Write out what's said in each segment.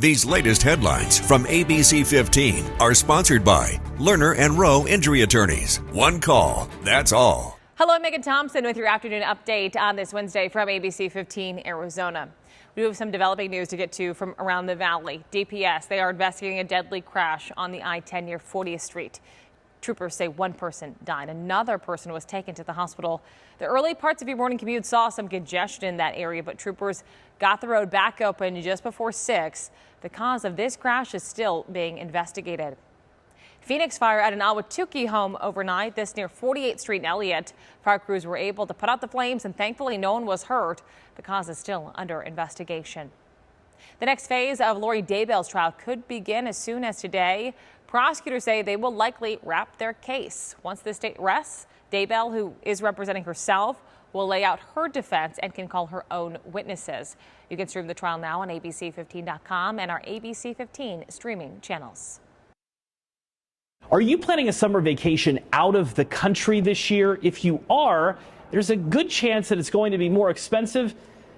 These latest headlines from ABC15 are sponsored by Lerner and Rowe Injury Attorneys. One call, that's all. Hello, Megan Thompson with your afternoon update on this Wednesday from ABC15 Arizona. We have some developing news to get to from around the valley. DPS, they are investigating a deadly crash on the I-10 near 40th Street. Troopers say one person died. Another person was taken to the hospital. The early parts of your morning commute saw some congestion in that area, but troopers got the road back open just before 6. The cause of this crash is still being investigated. Phoenix fire at an Ahwatukee home overnight, this near 48th Street in Elliott. Fire crews were able to put out the flames and thankfully no one was hurt. The cause is still under investigation. The next phase of Lori Daybell's trial could begin as soon as today. Prosecutors say they will likely wrap their case. Once the state rests, Daybell, who is representing herself, will lay out her defense and can call her own witnesses. You can stream the trial now on ABC15.com and our ABC15 streaming channels. Are you planning a summer vacation out of the country this year? If you are, there's a good chance that it's going to be more expensive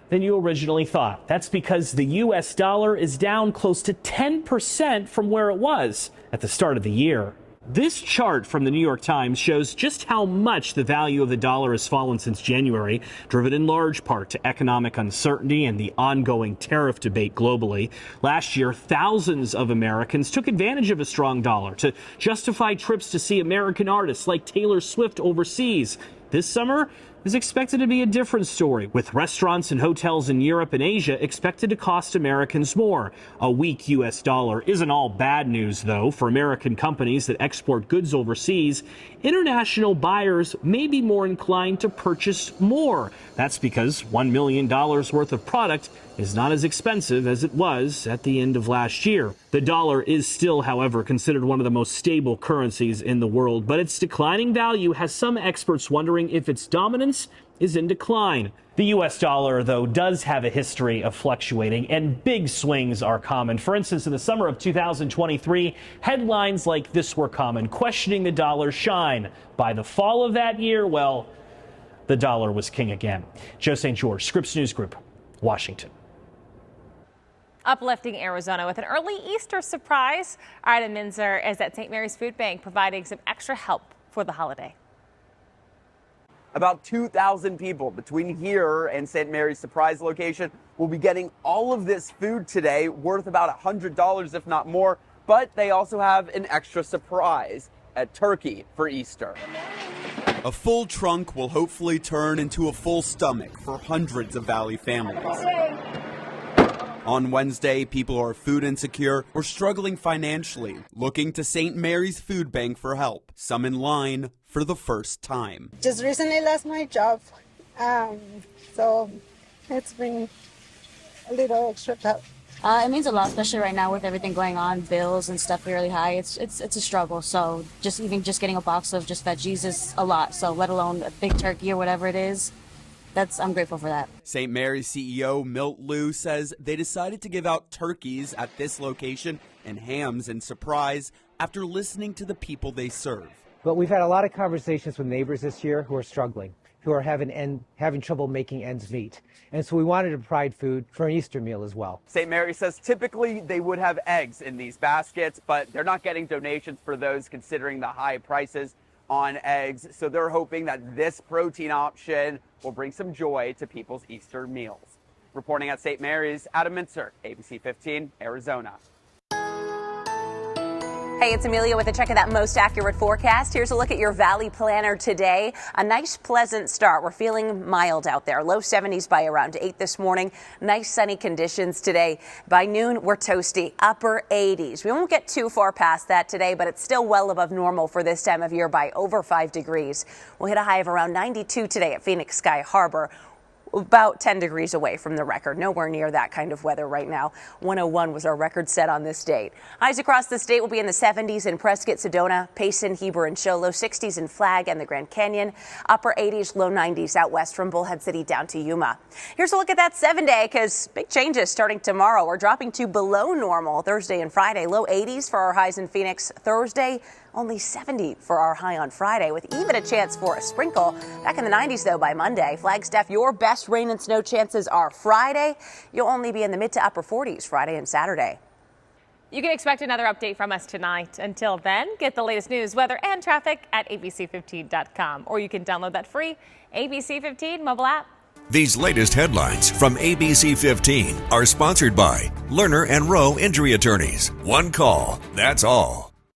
than you originally thought. That's because the U.S. dollar is down close to 10% from where it was at the start of the year. This chart from the New York Times shows just how much the value of the dollar has fallen since January, driven in large part to economic uncertainty and the ongoing tariff debate globally. Last year, thousands of Americans took advantage of a strong dollar to justify trips to see American artists like Taylor Swift overseas. This summer is expected to be a different story, with restaurants and hotels in Europe and Asia expected to cost Americans more. A weak U.S. dollar isn't all bad news, though. For American companies that export goods overseas, international buyers may be more inclined to purchase more. That's because $1 million worth of product is not as expensive as it was at the end of last year. The dollar is still, however, considered one of the most stable currencies in the world, but its declining value has some experts wondering if its dominance is in decline. The U.S. dollar, though, does have a history of fluctuating, and big swings are common. For instance, in the summer of 2023, headlines like this were common, questioning the dollar's shine. By the fall of that year, well, the dollar was king again. Joe St. George, Scripps News Group, Washington. Uplifting Arizona with an early Easter surprise. Adam Minzer is at St. Mary's Food Bank providing some extra help for the holiday. About 2,000 people between here and St. Mary's Surprise location will be getting all of this food today, worth about $100, if not more. But they also have an extra surprise, a turkey for Easter. A full trunk will hopefully turn into a full stomach for hundreds of Valley families. On Wednesday, people who are food insecure or struggling financially, looking to St. Mary's Food Bank for help, some in line for the first time. Just recently lost my job, so it's been a little extra tough. It means a lot, especially right now with everything going on, bills and stuff really high. It's a struggle. So just getting a box of just veggies is a lot. So let alone a big turkey or whatever it is. I'm grateful for that. St. Mary's CEO Milt Liu says they decided to give out turkeys at this location and hams in surprise after listening to the people they serve. But we've had a lot of conversations with neighbors this year who are struggling, who are having trouble making ends meet. And so we wanted to provide food for an Easter meal as well. St. Mary says typically they would have eggs in these baskets, but they're not getting donations for those considering the high prices on eggs. So they're hoping that this protein option will bring some joy to people's Easter meals. Reporting at St. Mary's, Adam Minzer, ABC 15, Arizona. Hey, it's Amelia with a check of that most accurate forecast. Here's a look at your Valley Planner today. A nice, pleasant start. We're feeling mild out there. Low 70s by around 8 this morning. Nice sunny conditions today. By noon, we're toasty. Upper 80s. We won't get too far past that today, but it's still well above normal for this time of year by over 5 degrees. We'll hit a high of around 92 today at Phoenix Sky Harbor. About 10 degrees away from the record. Nowhere near that kind of weather right now. 101 was our record set on this date. Highs across the state will be in the 70s in Prescott, Sedona, Payson, Heber, and Show. Low 60s in Flag and the Grand Canyon. Upper 80s, low 90s out west from Bullhead City down to Yuma. Here's a look at that 7-day because big changes starting tomorrow. We're dropping to below normal Thursday and Friday. Low 80s for our highs in Phoenix Thursday. Only 70 for our high on Friday, with even a chance for a sprinkle. Back in the 90s, though, by Monday. Flagstaff, your best rain and snow chances are Friday. You'll only be in the mid to upper 40s Friday and Saturday. You can expect another update from us tonight. Until then, get the latest news, weather, and traffic at abc15.com, or you can download that free ABC 15 mobile app. These latest headlines from ABC 15 are sponsored by Lerner and Rowe Injury Attorneys. One call, that's all.